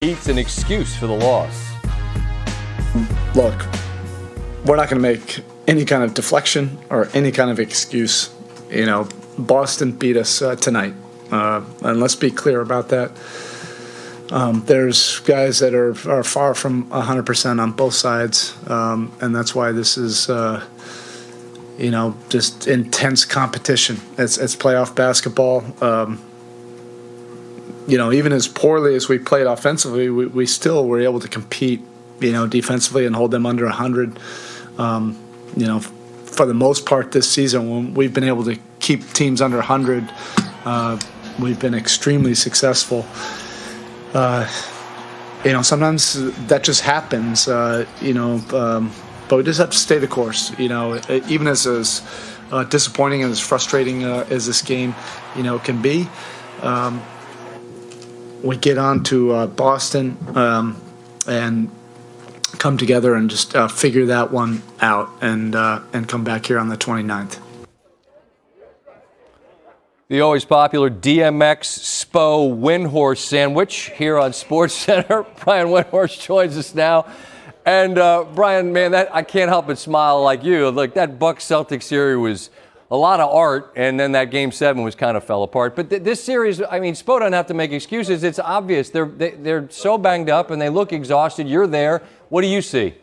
Heat's an excuse for the loss. Look, we're not going to make any kind of deflection or any kind of excuse. You know, Boston beat us tonight, and let's be clear about that. There's guys that are far from 100% on both sides, and that's why this is, just intense competition. It's playoff basketball. Even as poorly as we played offensively, we still were able to compete, defensively and hold them under 100. For the most part this season, when we've been able to keep teams under 100, we've been extremely successful. Sometimes that just happens, but we just have to stay the course, even as disappointing and as frustrating as this game, can be. We get on to Boston and come together and just figure that one out and come back here on the 29th. The always popular DMX Spo Windhorst sandwich here on SportsCenter. Brian Windhorst joins us now. And Brian, man, I can't help but smile like you. Like that Bucks Celtics series was a lot of art, and then that Game 7 was kind of fell apart. But this series, I mean, Spo doesn't have to make excuses. It's obvious. They're so banged up, and they look exhausted. You're there. What do you see?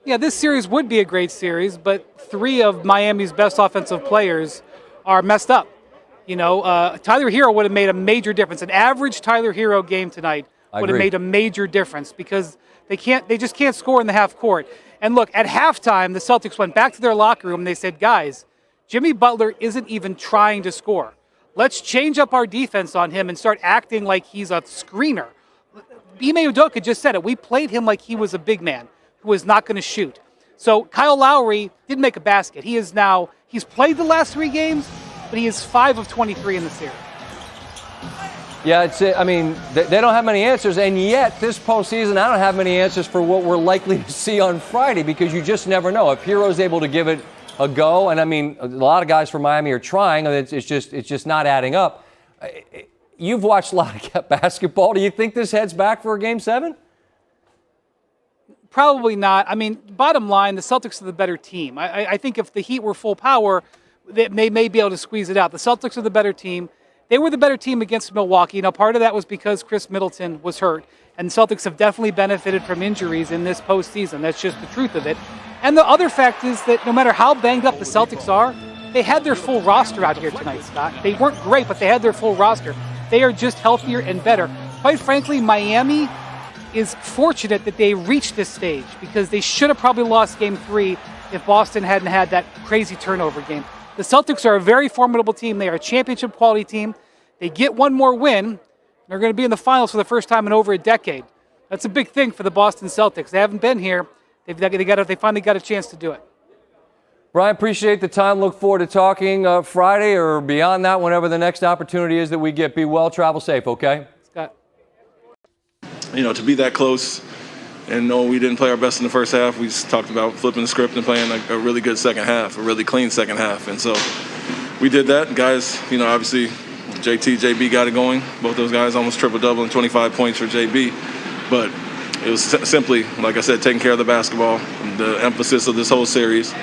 Yeah, this series would be a great series, but 3 of Miami's best offensive players are messed up. Tyler Hero would have made a major difference. An average Tyler Hero game tonight would have made a major difference because they just can't score in the half court. And look, at halftime, the Celtics went back to their locker room and they said, guys, Jimmy Butler isn't even trying to score. Let's change up our defense on him and start acting like he's a screener. Ime Udoka just said it. We played him like he was a big man who was not going to shoot. So Kyle Lowry didn't make a basket. He's played the last 3 games, but he is 5 of 23 in the series. Yeah, they don't have many answers, and yet this postseason, I don't have many answers for what we're likely to see on Friday because you just never know. If Hero's able to give it a go, and a lot of guys from Miami are trying, it's just not adding up. You've watched a lot of basketball. Do you think this heads back for a Game 7? Probably not. Bottom line, the Celtics are the better team. I think if the Heat were full power, they may be able to squeeze it out. The Celtics are the better team. They were the better team against Milwaukee. Now, part of that was because Chris Middleton was hurt, and the Celtics have definitely benefited from injuries in this postseason. That's just the truth of it. And the other fact is that no matter how banged up the Celtics are, they had their full roster out here tonight, Scott. They weren't great, but they had their full roster. They are just healthier and better. Quite frankly, Miami is fortunate that they reached this stage because they should have probably lost Game 3 if Boston hadn't had that crazy turnover game. The Celtics are a very formidable team. They are a championship quality team. They get one more win. They're going to be in the finals for the first time in over a decade. That's a big thing for the Boston Celtics. They haven't been here. They finally got a chance to do it. Brian, appreciate the time. Look forward to talking Friday or beyond that, whenever the next opportunity is that we get. Be well, travel safe, okay? Scott. To be that close and know we didn't play our best in the first half. We just talked about flipping the script and playing a really good second half, a really clean second half. And so we did that. Guys, obviously JT, JB got it going. Both those guys almost triple-double and 25 points for JB. But it was simply, like I said, taking care of the basketball, the emphasis of this whole series,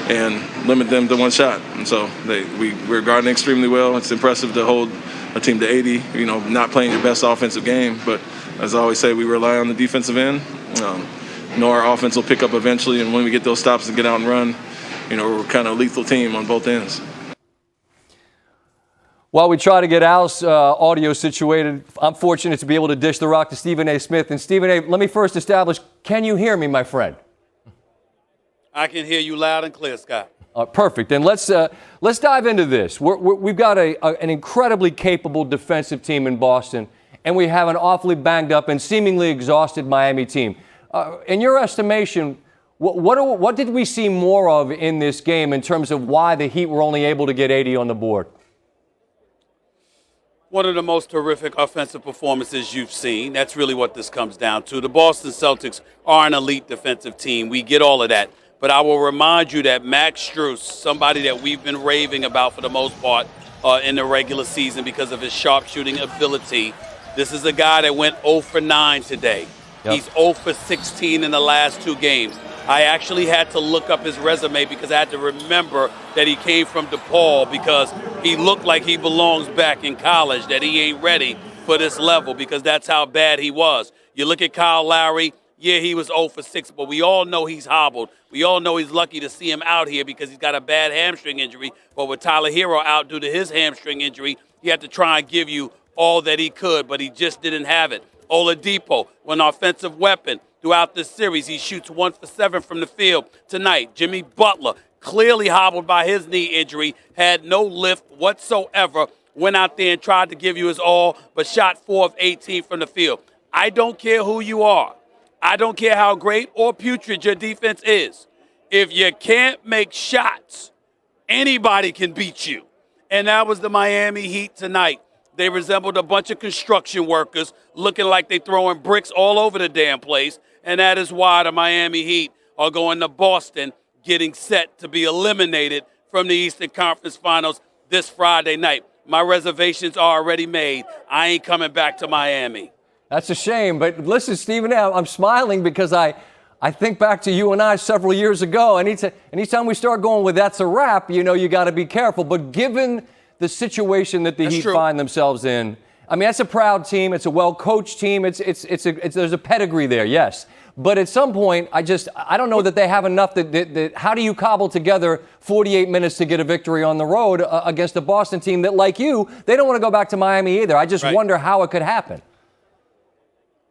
and limit them to one shot. And so we're guarding extremely well. It's impressive to hold a team to 80, not playing your best offensive game. But as I always say, we rely on the defensive end. Know our offense will pick up eventually, and when we get those stops and get out and run, we're kind of a lethal team on both ends. While we try to get Al's audio situated, I'm fortunate to be able to dish the rock to Stephen A. Smith. And Stephen A., let me first establish, can you hear me, my friend? I can hear you loud and clear, Scott. Perfect. And let's dive into this. We've got an incredibly capable defensive team in Boston, and we have an awfully banged up and seemingly exhausted Miami team. In your estimation, what did we see more of in this game in terms of why the Heat were only able to get 80 on the board? One of the most terrific offensive performances you've seen. That's really what this comes down to. The Boston Celtics are an elite defensive team. We get all of that. But I will remind you that Max Strus, somebody that we've been raving about for the most part in the regular season because of his sharpshooting ability, This is a guy that went 0 for 9 today. Yep. He's 0 for 16 in the last 2 games. I actually had to look up his resume because I had to remember that he came from DePaul because he looked like he belongs back in college, that he ain't ready for this level because that's how bad he was. You look at Kyle Lowry, yeah, he was 0 for 6, but we all know he's hobbled. We all know he's lucky to see him out here because he's got a bad hamstring injury. But with Tyler Hero out due to his hamstring injury, he had to try and give you all that he could, but he just didn't have it. Oladipo, an offensive weapon throughout this series. He shoots 1 for 7 from the field tonight. Jimmy Butler, clearly hobbled by his knee injury, had no lift whatsoever, went out there and tried to give you his all, but shot 4 of 18 from the field. I don't care who you are. I don't care how great or putrid your defense is. If you can't make shots, anybody can beat you. And that was the Miami Heat tonight. They resembled a bunch of construction workers looking like they throwing bricks all over the damn place. And that is why the Miami Heat are going to Boston, getting set to be eliminated from the Eastern Conference Finals this Friday night. My reservations are already made. I ain't coming back to Miami. That's a shame. But listen, Stephen, I'm smiling because I think back to you and I several years ago. Anytime we start going with that's a wrap, you got to be careful. But given the situation that the Heat find themselves in, I mean, that's a proud team. It's a well-coached team. There's a pedigree there, yes. But at some point, I don't know that they have enough that how do you cobble together 48 minutes to get a victory on the road against a Boston team that, like you, they don't want to go back to Miami either. I just wonder how it could happen.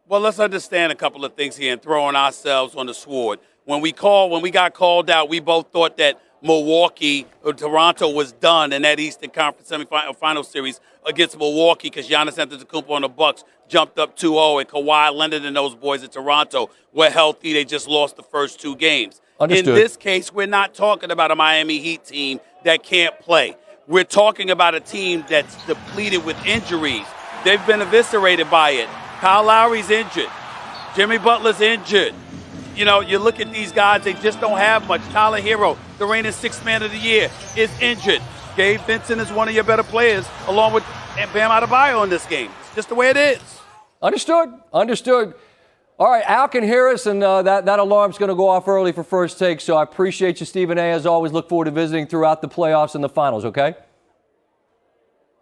Well, let's understand a couple of things here and throwing ourselves on the sword. When we got called out, we both thought that Milwaukee or Toronto was done in that Eastern Conference semifinal series against Milwaukee because Giannis Antetokounmpo and the Bucks jumped up 2-0 and Kawhi Leonard and those boys at Toronto were healthy. They just lost the first 2 games. Understood. In this case, we're not talking about a Miami Heat team that can't play. We're talking about a team that's depleted with injuries. They've been eviscerated by it. Kyle Lowry's injured. Jimmy Butler's injured. You look at these guys, they just don't have much. Tyler Hero, the reigning 6th man of the year, is injured. Gabe Vincent is one of your better players, along with Bam Adebayo in this game. It's just the way it is. Understood. All right, Al can hear us, and that alarm's going to go off early for First Take, so I appreciate you, Stephen A. As always, look forward to visiting throughout the playoffs and the finals, okay?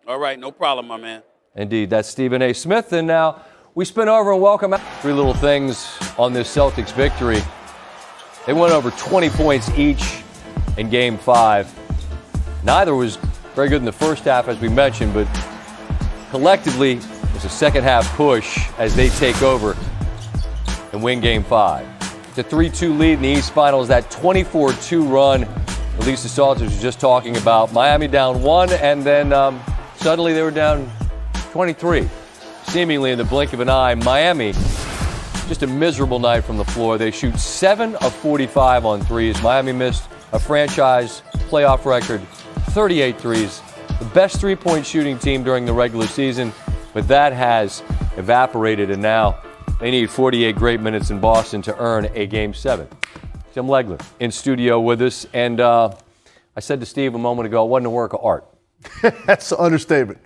All right, no problem, my man. Indeed, that's Stephen A. Smith, and now we spin over and welcome out 3 little things on this Celtics victory. They went over 20 points each in Game 5. Neither was very good in the first half, as we mentioned, but collectively, it was a second-half push as they take over and win Game 5. The 3-2 lead in the East Finals, that 24-2 run, at least the Celtics was just talking about. Miami down 1, and then suddenly they were down 23. Seemingly in the blink of an eye. Miami, just a miserable night from the floor. They shoot 7 of 45 on threes. Miami missed a franchise playoff record, 38 threes. The best three-point shooting team during the regular season, but that has evaporated, and now they need 48 great minutes in Boston to earn a Game 7. Tim Legler in studio with us, and I said to Steve a moment ago, it wasn't a work of art. That's an understatement.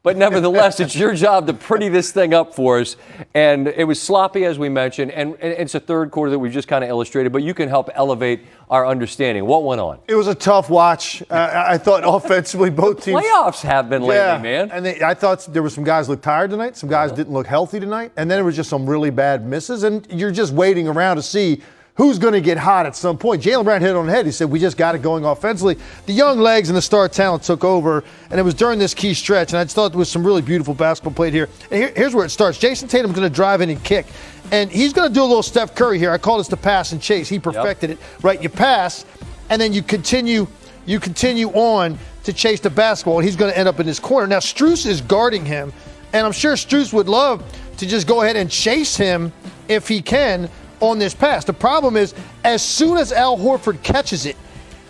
But nevertheless, it's your job to pretty this thing up for us. And it was sloppy, as we mentioned, and it's a third quarter that we've just kind of illustrated, but you can help elevate our understanding. What went on? It was a tough watch. I thought offensively both teams. Playoffs have been lately, man. And I thought there were some guys looked tired tonight. Some guys didn't look healthy tonight. And then there was just some really bad misses. And you're just waiting around to see who's going to get hot at some point. Jaylen Brown hit it on the head. He said, we just got it going offensively. The young legs and the star talent took over, and it was during this key stretch, and I just thought there was some really beautiful basketball played here. And here's where it starts. Jason Tatum's going to drive in and kick, and he's going to do a little Steph Curry here. I call this the pass and chase. He perfected it, right? You pass, and then you continue on to chase the basketball, and he's going to end up in this corner. Now, Strus is guarding him, and I'm sure Strus would love to just go ahead and chase him if he can on this pass. The problem is, as soon as Al Horford catches it,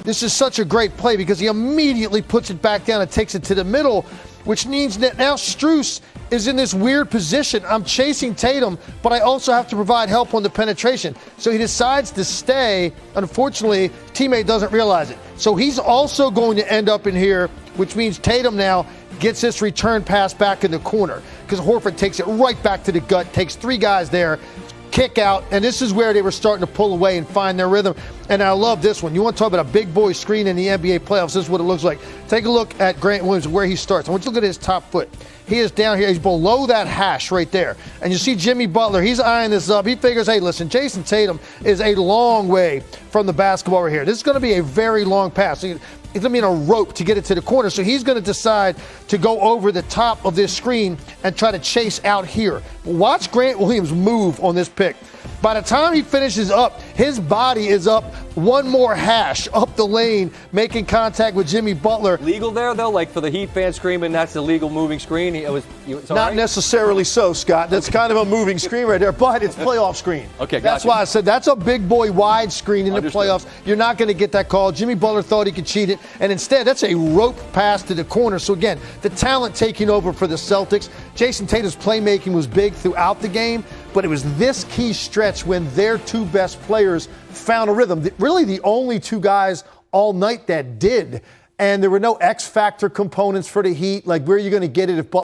this is such a great play because he immediately puts it back down and takes it to the middle, which means that now Strus is in this weird position. I'm chasing Tatum, but I also have to provide help on the penetration. So he decides to stay. Unfortunately, teammate doesn't realize it. So he's also going to end up in here, which means Tatum now gets this return pass back in the corner because Horford takes it right back to the gut, takes 3 guys there, kick out, and this is where they were starting to pull away and find their rhythm. And I love this one. You want to talk about a big boy screen in the NBA playoffs, this is what it looks like. Take a look at Grant Williams, where he starts. I want you to look at his top foot. He is down here. He's below that hash right there. And you see Jimmy Butler. He's eyeing this up. He figures, hey, listen, Jason Tatum is a long way from the basketball right here. This is going to be a very long pass. It's going to be in a rope to get it to the corner. So he's going to decide to go over the top of this screen and try to chase out here. Watch Grant Williams move on this pick. By the time he finishes up, his body is up one more hash up the lane, making contact with Jimmy Butler. Legal there, though? Like for the Heat fan screaming, that's a legal moving screen? It's Not necessarily so, Scott. That's kind of a moving screen right there, but it's playoff screen. Okay, That's gotcha. why I said that's a big boy wide screen in the Understood. playoffs. You're not going to get that call. Jimmy Butler thought he could cheat it, and instead that's a rope pass to the corner. So again, the talent taking over for the Celtics. Jason Tatum's playmaking was big throughout the game, but it was this key stretch when their 2 best players found a rhythm. Really the only 2 guys all night that did. And there were no X factor components for the Heat. Like, where are you going to get it if Butler